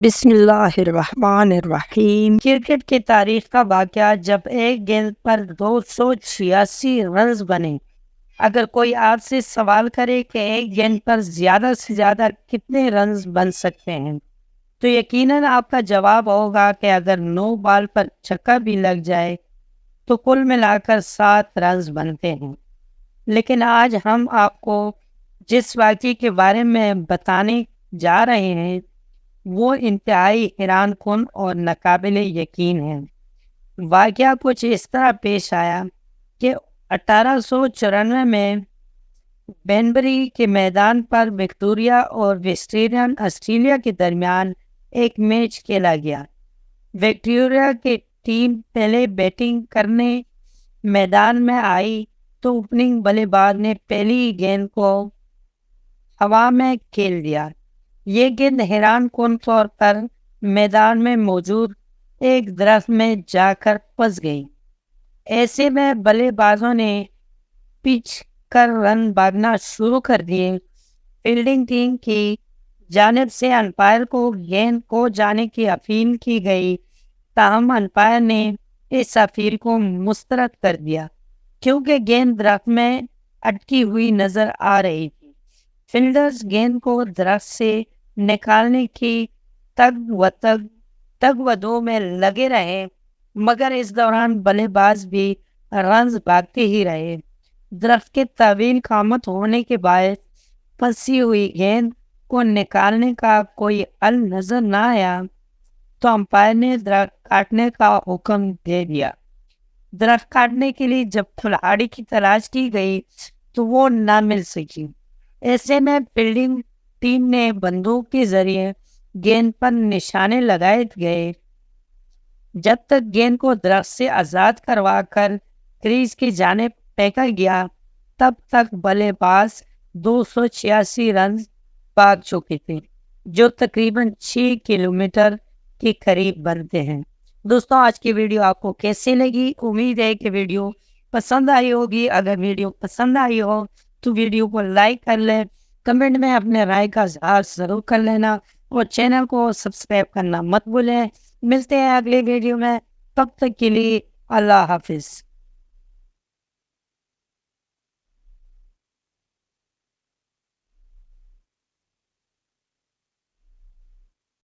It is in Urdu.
بسم اللہ الرحمن الرحیم۔ کرکٹ کی تاریخ کا واقعہ جب ایک گیند پر 286 رنز بنے۔ اگر کوئی آپ سے سوال کرے کہ ایک گیند پر زیادہ سے زیادہ کتنے رنز بن سکتے ہیں تو یقیناً آپ کا جواب ہوگا کہ اگر 9 بال پر چھکا بھی لگ جائے تو کل ملا کر 7 رنز بنتے ہیں۔ لیکن آج ہم آپ کو جس واقعے کے بارے میں بتانے جا رہے ہیں وہ انتہائی حیران کن اور ناقابل یقین ہے۔ واقعہ کچھ اس طرح پیش آیا کہ 1894 میں بینبری کے میدان پر وکٹوریہ اور ویسٹرن آسٹریلیا کے درمیان ایک میچ کھیلا گیا۔ وکٹوریہ کی ٹیم پہلے بیٹنگ کرنے میدان میں آئی تو اوپننگ بلے باز نے پہلی گیند کو ہوا میں کھیل دیا۔ یہ گیند حیران کن طور پر میدان میں موجود ایک درخت میں جا کر پھنس گئی۔ ایسے میں بلے بازوں نے پچ کر رن بھاگنا شروع کر دیے۔ فیلڈنگ ٹیم کی جانب سے امپائر کو گیند کھو جانے کی اپیل کی گئی، تاہم امپائر نے اس اپیل کو مسترد کر دیا کیونکہ گیند درخت میں اٹکی ہوئی نظر آ رہی تھی۔ فیلڈرز گیند کو درخت سے نکالنے کی تگ و دو میں لگے رہے، مگر اس دوران بلے باز بھی رنز بھاگتے ہی رہے۔ درخت کے طویل قامت ہونے کے باعث پھنسی ہوئی گیند کو نکالنے کا کوئی حل نظر نہ آیا تو امپائر نے درخت کاٹنے کا حکم دے دیا۔ درخت کاٹنے کے لیے جب کھلاڑی کی تلاش کی گئی تو وہ نہ مل سکی۔ ایسے میں فیلڈنگ ٹیم نے بندوق کے ذریعے گیند پر نشانے لگائے گئے۔ جب تک گیند کو درخت سے آزاد کروا کر کریز کی جانب پھینکا گیا تب تک بلے باز 286 رنز بھاگ چکے تھے، جو تقریباً 6 کلومیٹر کے قریب بنتے ہیں۔ دوستوں، آج کی ویڈیو آپ کو کیسی لگی؟ امید ہے کہ ویڈیو پسند آئی ہوگی۔ اگر ویڈیو پسند آئی ہو تو ویڈیو کو لائک کر لیں، کمنٹ میں اپنے رائے کا اظہار ضرور کر لینا اور چینل کو سبسکرائب کرنا مت بھولیں۔ ملتے ہیں اگلے ویڈیو میں، تب تک کے لیے اللہ حافظ۔